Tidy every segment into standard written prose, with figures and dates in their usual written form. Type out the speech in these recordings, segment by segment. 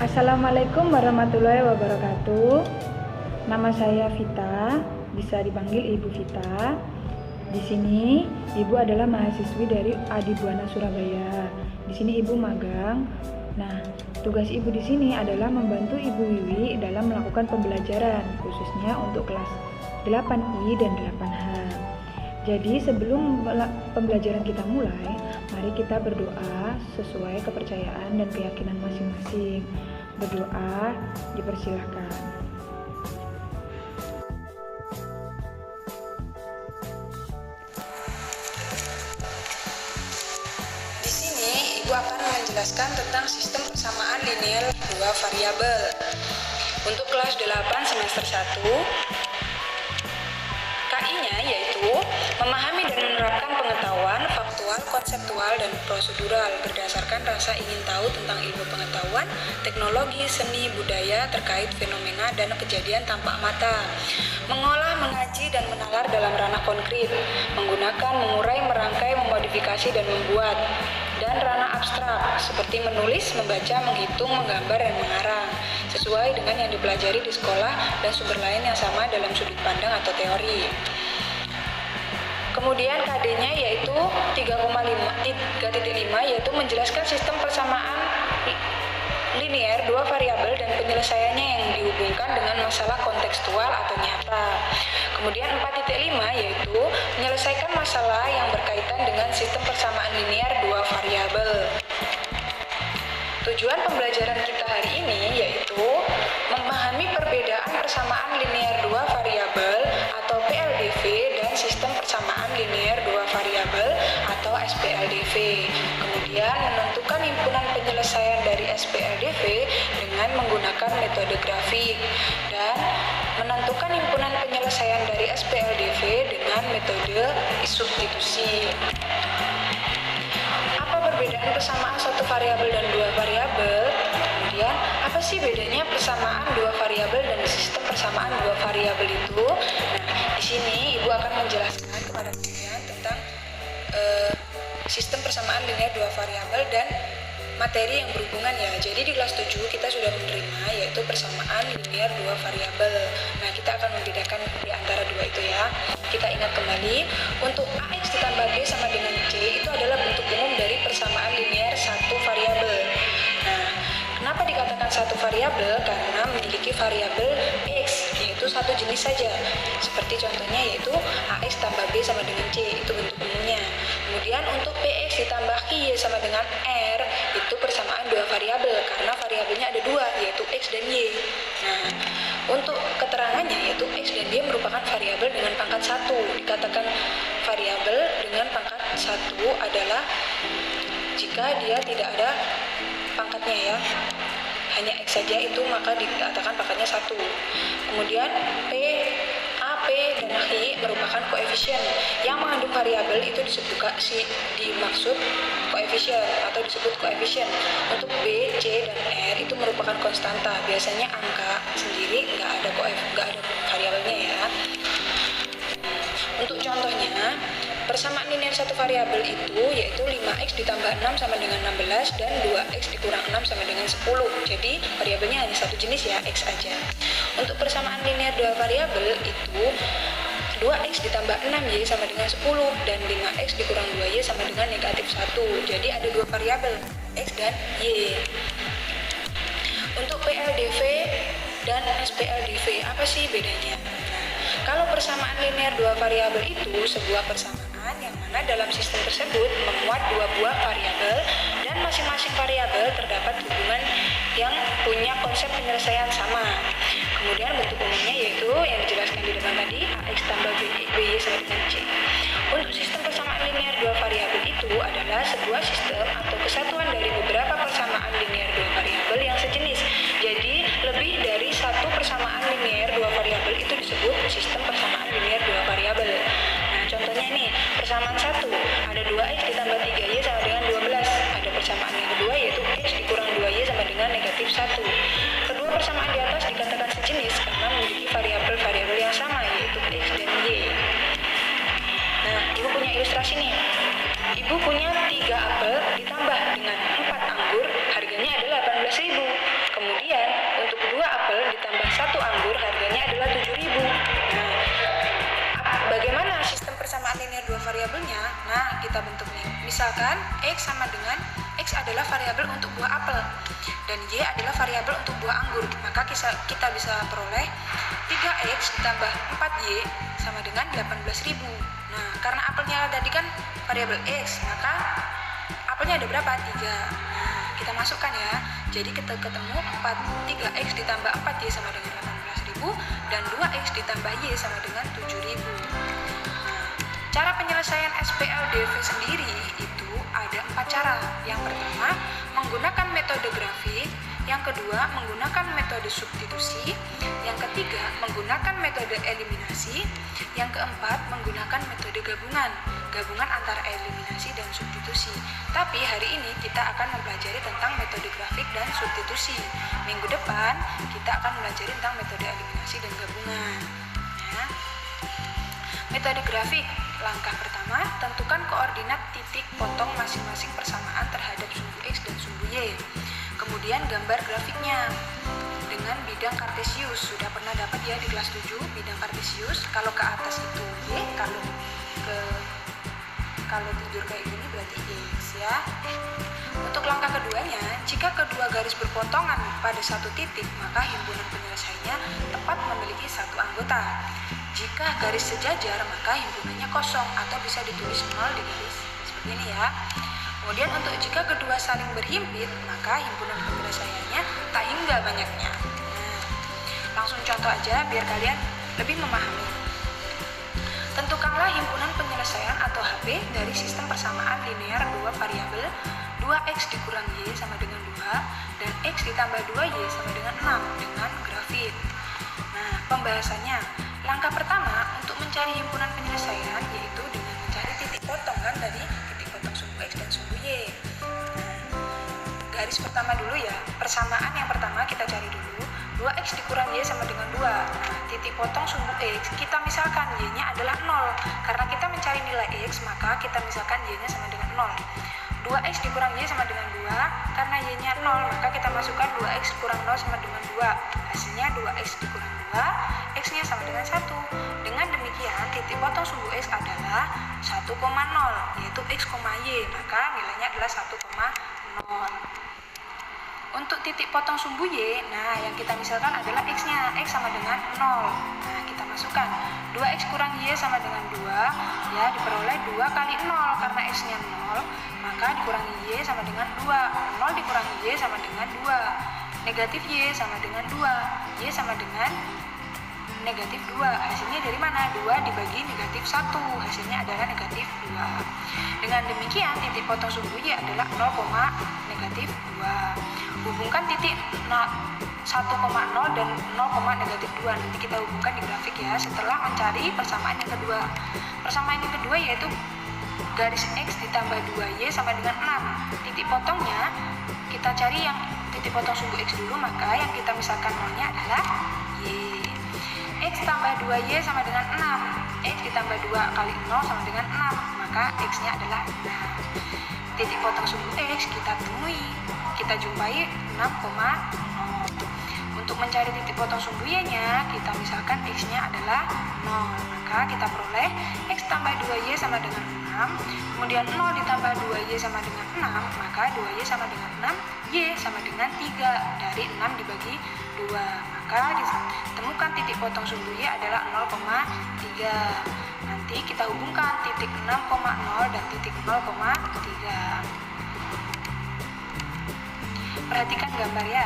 Assalamualaikum warahmatullahi wabarakatuh. Nama saya Vita, bisa dipanggil Ibu Vita. Di sini Ibu adalah mahasiswi dari Adibuana Surabaya. Di sini Ibu magang. Nah, tugas Ibu di sini adalah membantu Ibu Wiwi dalam melakukan pembelajaran, khususnya untuk kelas 8I dan 8H. Jadi sebelum pembelajaran kita mulai, mari kita berdoa sesuai kepercayaan dan keyakinan masing-masing. Berdoa dipersilahkan. Di sini Ibu akan menjelaskan tentang sistem persamaan linear dua variabel. Untuk kelas 8 semester 1, KI-nya yaitu memahami dan menerapkan pengetahuan faktual, konseptual, dan prosedural berdasarkan rasa ingin tahu tentang ilmu pengetahuan, teknologi, seni, budaya terkait fenomena dan kejadian tampak mata. Mengolah, mengaji, dan menalar dalam ranah konkret, menggunakan, mengurai, merangkai, memodifikasi, dan membuat. Dan ranah abstrak, seperti menulis, membaca, menghitung, menggambar, dan mengarang, sesuai dengan yang dipelajari di sekolah dan sumber lain yang sama dalam sudut pandang atau teori. Kemudian KD-nya yaitu 3,5 yaitu menjelaskan sistem persamaan linear dua variabel dan penyelesaiannya yang dihubungkan dengan masalah kontekstual atau nyata. Kemudian 4,5 yaitu menyelesaikan masalah yang berkaitan dengan sistem persamaan linear dua variabel. Tujuan pembelajaran kita hari ini yaitu memahami perbedaan persamaan linear dua variabel atau PLDV dan sistem persamaan linear dua variabel atau SPLDV. Kemudian menentukan himpunan penyelesaian dari SPLDV dengan menggunakan metode grafik dan menentukan himpunan penyelesaian dari SPLDV dengan metode substitusi. Perbedaan persamaan satu variabel dan dua variabel. Kemudian, apa sih bedanya persamaan dua variabel dan sistem persamaan dua variabel itu? Nah, di sini Ibu akan menjelaskan kepada kalian tentang sistem persamaan linear dua variabel dan materi yang berhubungan ya. Jadi di kelas 7 kita sudah menerima yaitu persamaan linear dua variabel. Nah, kita akan membedakan di antara dua itu ya. Kita ingat kembali, untuk AX ditambah B sama dengan C itu adalah bentuk umum dari persamaan linear satu variabel. Nah, kenapa dikatakan satu variabel? Karena memiliki variabel X, yaitu satu jenis saja. Seperti contohnya yaitu AX tambah B sama dengan C, itu bentuk umumnya. Kemudian untuk PX ditambah Y sama dengan R, itu persamaan dua variabel, karena variabelnya ada dua, yaitu X dan Y. Nah, untuk keterangannya yaitu X dan Y merupakan variabel dengan pangkat 1. Dikatakan variabel dengan pangkat 1 adalah jika dia tidak ada pangkatnya ya, hanya X saja, itu maka dikatakan pangkatnya 1. Kemudian P, A, P, dan H merupakan koefisien yang mengandung variabel, itu dimaksud koefisien atau disebut koefisien. Untuk B, C, dan R itu merupakan konstanta. Biasanya angka sendiri nggak ada variabelnya ya. Untuk contohnya, persamaan linear satu variabel itu yaitu 5x ditambah 6 sama dengan 16 dan 2x dikurang 6 sama dengan 10. Jadi variabelnya hanya satu jenis ya, x aja. Untuk persamaan linear dua variabel itu 2x ditambah 6y sama dengan 10 dan 5x dikurang 2y sama dengan negatif 1. Jadi ada dua variabel, x dan y. Untuk PLDV dan SPLDV, apa sih bedanya? Kalau persamaan linear dua variabel itu sebuah persamaan yang mana dalam sistem tersebut memuat dua buah variabel dan masing-masing variabel terdapat hubungan yang punya konsep penyelesaian sama. Kemudian bentuk umumnya yaitu yang dijelaskan di depan tadi, AX tambah BY sama dengan C. Untuk sistem persamaan linear dua variabel itu adalah sebuah sistem atau kesatuan dari beberapa persamaan linear dua variabel yang sejenis. Jadi lebih dari satu persamaan linear dua variabel itu disebut sistem persamaan linear dua variabel. Nah, contohnya nih, persamaan 1 ada 2x ditambah 3y sama dengan 12. Ada persamaan yang kedua yaitu x dikurang 2y sama dengan negatif 1. Kedua persamaan di atas dikatakan sejenis karena memiliki variabel-variabel yang sama yaitu x dan y. Nah, Ibu punya ilustrasi nih. Ibu punya 3 apel variabelnya, nah kita bentuk nih. Misalkan X sama dengan X adalah variabel untuk buah apel dan Y adalah variabel untuk buah anggur. Maka kita bisa peroleh 3X ditambah 4Y sama dengan 18.000. Nah, karena apelnya tadi kan variabel X, maka apelnya ada berapa? 3. Nah, kita masukkan ya. Jadi kita ketemu 3X ditambah 4Y sama dengan 18.000 dan 2X ditambah Y sama dengan 7.000. Nah, cara penyelesaian SPLDV sendiri itu ada 4 cara. Yang pertama, menggunakan metode grafik. Yang kedua, menggunakan metode substitusi. Yang ketiga, menggunakan metode eliminasi. Yang keempat, menggunakan metode gabungan antara eliminasi dan substitusi. Tapi hari ini kita akan mempelajari tentang metode grafik dan substitusi. Minggu depan kita akan mempelajari tentang metode eliminasi dan gabungan. Ya. Metode grafik. Langkah pertama, tentukan koordinat titik potong masing-masing persamaan terhadap sumbu X dan sumbu Y. Kemudian gambar grafiknya dengan bidang kartesius. Sudah pernah dapat ya di kelas 7 bidang kartesius. Kalau ke atas itu Y, kalau tidur kayak gini berarti X ya. Untuk langkah keduanya, jika kedua garis berpotongan pada satu titik, maka himpunan penyelesaiannya tepat memiliki satu anggota. Jika garis sejajar, maka himpunannya kosong atau bisa ditulis 0 di garis seperti ini ya. Kemudian untuk jika kedua saling berhimpit, maka himpunan penyelesaiannya tak hingga banyaknya. Nah, langsung contoh aja biar kalian lebih memahami. Tentukanlah himpunan penyelesaian atau HP dari sistem persamaan linear dua variabel 2X dikurang Y sama dengan 2 dan X ditambah 2Y sama dengan 6 dengan grafik. Nah, pembahasannya. Langkah pertama untuk mencari himpunan penyelesaian yaitu dengan mencari titik potong kan tadi, titik potong sumbu X dan sumbu Y. Nah, garis pertama dulu ya, persamaan yang pertama kita cari dulu, 2X dikurang Y sama dengan 2. Nah, titik potong sumbu X, kita misalkan Y-nya adalah 0. Karena kita mencari nilai X, maka kita misalkan Y-nya sama dengan 0. 2X dikurang Y sama dengan 2, karena Y-nya 0, maka kita masukkan 2X kurang 0 sama dengan 2. Hasilnya 2X dikurang 2, X-nya sama dengan 1. Dengan demikian, titik potong sumbu X adalah 1,0, yaitu X, Y, maka nilainya adalah 1,0. Untuk titik potong sumbu Y, nah yang kita misalkan adalah X-nya, X sama dengan 0. Nah, kita masukkan 2X kurang Y sama dengan 2, ya diperoleh 2 kali 0, karena X-nya 0, maka dikurangi Y sama dengan 2. 0 dikurangi Y sama dengan 2. Negatif Y sama dengan 2. Y sama dengan negatif 2. Hasilnya dari mana? 2 dibagi negatif 1. Hasilnya adalah negatif 2. Dengan demikian, titik potong sumbu Y adalah 0, negatif 2. Hubungkan titik 1,0 dan 0, negatif 2. Nanti kita hubungkan di grafik ya setelah mencari persamaan yang kedua. Persamaan yang kedua yaitu garis X ditambah 2Y sama dengan 6. Titik potongnya kita cari yang titik potong sumbu X dulu, maka yang kita misalkan nolnya adalah Y. X tambah 2Y sama dengan 6. X ditambah 2 kali 0 sama dengan 6, maka X-nya adalah 6. Titik potong sumbu X kita temui, kita jumpai 6,0. Untuk mencari titik potong sumbu Y-nya, kita misalkan X-nya adalah 0, maka kita peroleh X tambah 2Y sama dengan 6, kemudian 0 ditambah 2Y sama dengan 6, maka 2Y sama dengan 6, Y sama dengan 3, dari 6 dibagi 2, maka ditemukan titik potong sumbu Y adalah 0,3. Nanti kita hubungkan titik 6,0 dan titik 0,3. Perhatikan gambar ya.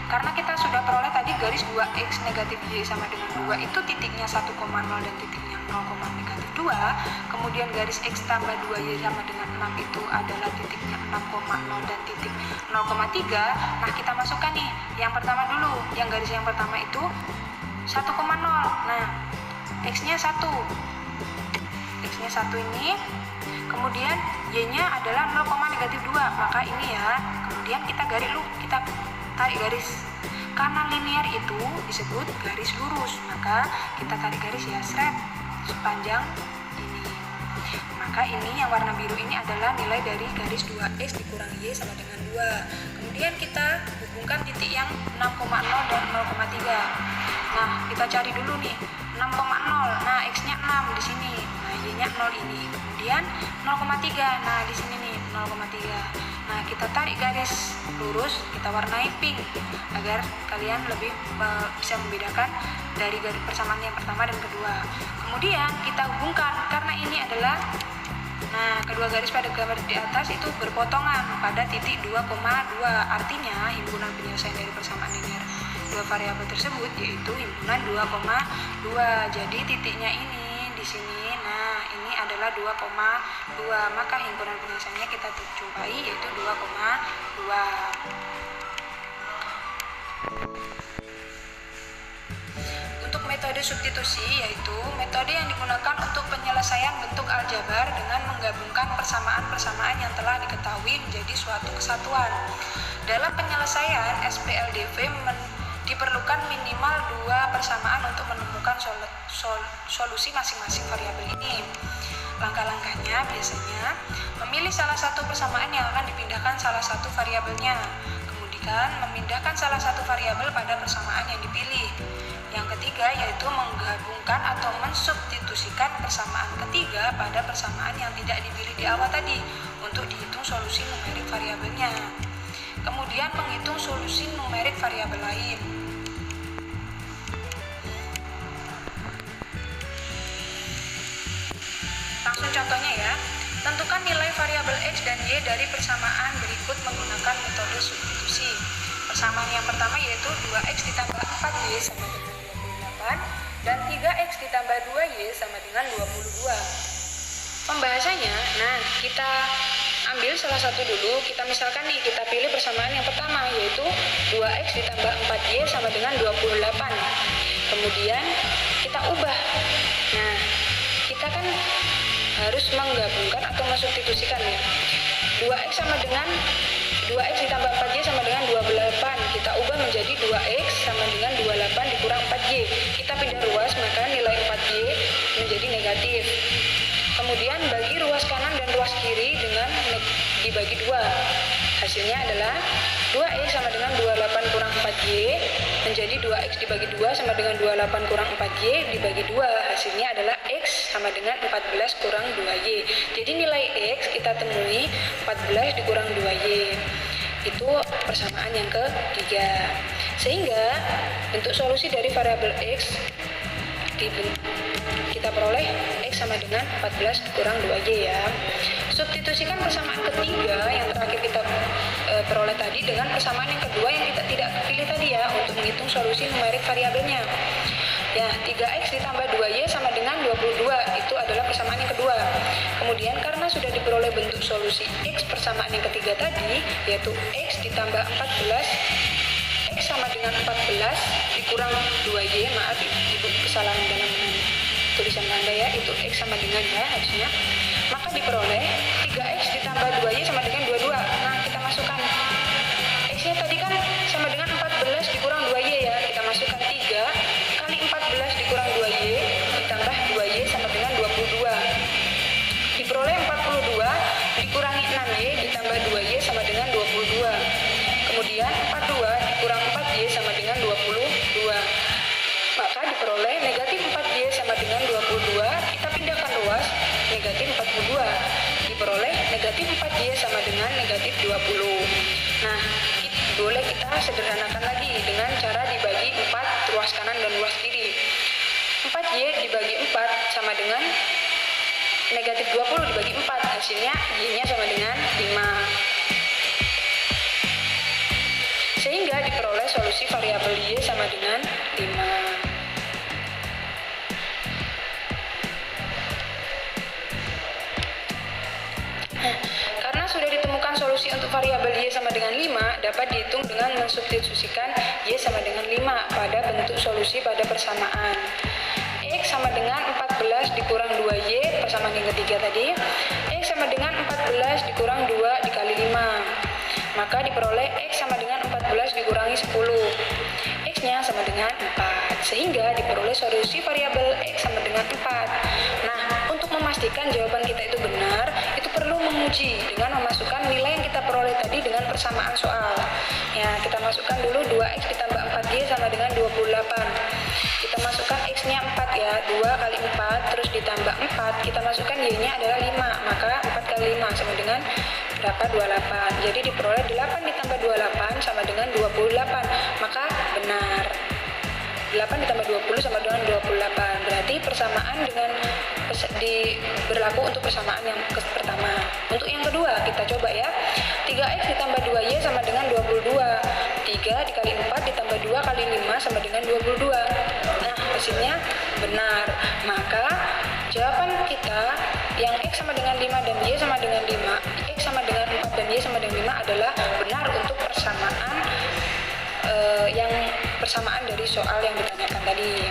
Karena kita sudah peroleh tadi garis 2X negatif Y sama dengan 2 itu titiknya 1,0 dan titiknya 0, negatif 2. Kemudian garis X tambah 2Y sama dengan 6 itu adalah titiknya 6,0 dan titik 0,3. Nah, kita masukkan nih yang pertama dulu. Yang garis yang pertama itu 1,0. Nah, X-nya 1. X-nya 1 ini. Kemudian Y-nya adalah 0, negatif 2. Maka ini ya. Kemudian kita tarik garis. Karena linear itu disebut garis lurus, maka kita tarik garis ya, seret sepanjang ini. Maka ini yang warna biru ini adalah nilai dari garis 2X dikurangi Y sama dengan 2. Kemudian kita hubungkan titik yang 6,0 dan 0,3. Nah, kita cari dulu nih. 6,0. Nah, X-nya 6 di sini. Nah, Y-nya 0 ini. Kemudian 0,3. Nah, di sini nih 0,3. Nah, kita tarik garis lurus, kita warnai pink agar kalian lebih bisa membedakan dari garis persamaan yang pertama dan kedua. Kemudian kita hubungkan karena ini adalah kedua garis pada gambar di atas itu berpotongan pada titik 2,2. Artinya himpunan penyelesaian dari persamaan linear dua variabel tersebut yaitu himpunan 2,2. Jadi titiknya ini di sini. Nah, ini adalah 2,2. Maka himpunan penyelesaiannya kita jumpai yaitu 2,2. Untuk metode substitusi yaitu metode yang digunakan untuk penyelesaian bentuk aljabar dengan menggabungkan persamaan-persamaan yang telah diketahui menjadi suatu kesatuan. Dalam penyelesaian SPLDV diperlukan minimal 2 persamaan untuk menemukan solusi masing-masing variabel ini. Langkah-langkahnya biasanya memilih salah satu persamaan yang akan dipindahkan salah satu variabelnya. Kemudian memindahkan salah satu variabel pada persamaan yang dipilih. Yang ketiga yaitu menggabungkan atau mensubstitusikan persamaan ketiga pada persamaan yang tidak dipilih di awal tadi untuk dihitung solusi numerik variabelnya. Kemudian menghitung solusi numerik variabel lain. Langsung contohnya ya. Tentukan nilai variabel X dan Y dari persamaan berikut menggunakan metode substitusi. Persamaan yang pertama yaitu 2X ditambah 4Y sama dengan 28 dan 3X ditambah 2Y sama dengan 22. Pembahasannya, kita ambil salah satu dulu. Kita misalkan nih, kita pilih persamaan yang pertama yaitu 2X ditambah 4Y sama dengan 28. Kemudian kita ubah. Nah, kita kan harus menggabungkan atau mensubstitusikan ya. 2X sama dengan 2X ditambah 4Y sama dengan 28. Kita ubah menjadi 2X sama dengan 28 dikurang 4Y. Kita pindah ruas, maka nilai 4Y menjadi negatif. Kemudian bagi ruas kanan dan ruas kiri dengan dibagi 2. Hasilnya adalah 2X sama dengan 28 kurang 4Y menjadi 2X dibagi 2 sama dengan 28 kurang 4Y dibagi 2. Hasilnya adalah X sama dengan 14 kurang 2Y. Jadi nilai X kita temui 14 dikurang 2Y. Itu persamaan yang ketiga. Sehingga bentuk solusi dari variabel X kita peroleh X sama dengan 14 kurang 2Y ya. Substitusikan persamaan ketiga yang terakhir kita peroleh tadi dengan persamaan yang kedua yang kita tidak pilih tadi ya untuk menghitung solusi numerik variabelnya. Ya, 3X ditambah 2Y sama dengan 22. Itu adalah persamaan yang kedua. Kemudian karena sudah diperoleh bentuk solusi X persamaan yang ketiga tadi yaitu X ditambah 14 X sama dengan 14 dikurang 2Y, maaf ibu kesalahan dalam tulisan Anda ya, itu X sama dengan ya harusnya. Maka diperoleh 3X ditambah 2Y sama dengan 22. Nah, kita masukkan X-nya tadi kan sama dengan 14 dikurang 2Y ya. Kita masukkan 3 kali 14 dikurang 2Y ditambah 2Y sama dengan 22. Diperoleh 42 dikurangi 6Y ditambah 2Y sama dengan 22. Kemudian 42 dikurang 4Y sama dengan 22. Maka diperoleh negatif 4Y sama dengan 22. Kita pindahkan ruas, negatif 42. Diperoleh negatif 4Y sama dengan negatif 20. Nah, boleh kita sederhanakan lagi dengan cara dibagi 4 ruas kanan dan ruas kiri. 4Y dibagi 4 sama dengan negatif 20 dibagi 4. Hasilnya Y-nya sama dengan 5. Sehingga diperoleh solusi variabel Y sama dengan 5. Karena sudah ditemukan solusi untuk variabel Y sama dengan 5, dapat dihitung dengan mensubstitusikan Y sama dengan 5 pada bentuk solusi pada persamaan. X sama dengan 14 dikurang 2Y, persamaan yang ketiga tadi. X sama dengan 14 dikurang 2 dikali 5. Maka diperoleh X sama dengan 14 dikurangi 10. X-nya sama dengan 4. Sehingga diperoleh solusi variabel X sama dengan 4. Nah, untuk memastikan jawaban kita itu benar, itu perlu menguji dengan memasukkan nilai yang kita peroleh tadi dengan persamaan soal. Ya, kita masukkan dulu 2X ditambah 4Y sama dengan 28. Kita masukkan X-nya 4 ya, ditambah 4, kita masukkan Y-nya adalah 5, maka 4 kali 5 sama dengan berapa? 28. Jadi diperoleh 8 ditambah 28 sama dengan 28, maka benar. 8 ditambah 20 sama dengan 28. Berarti persamaan dengan berlaku untuk persamaan yang pertama. Untuk yang kedua, kita coba ya. 3X ditambah 2Y sama dengan 22. 3 dikali 4 ditambah 2 kali 5 sama dengan 22. Nah, hasilnya benar. Maka jawaban kita yang X sama dengan 5 dan Y sama dengan 5, X sama dengan 4 dan Y sama dengan 5 adalah benar untuk persamaan yang persamaan dari soal yang ditanyakan tadi.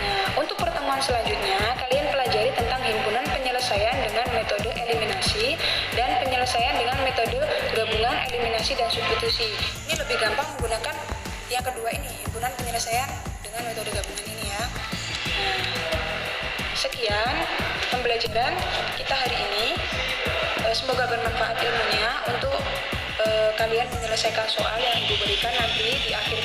Nah, untuk pertemuan selanjutnya, kalian pelajari tentang himpunan penyelesaian dengan metode eliminasi dan penyelesaian dengan metode gabungan eliminasi dan substitusi. Ini lebih gampang menggunakan yang kedua ini, himpunan penyelesaian dengan metode gabungan ini ya. Nah, sekian pembelajaran kita hari ini. Semoga bermanfaat ilmunya untuk kalian menyelesaikan soal yang Ibu berikan nanti di akhir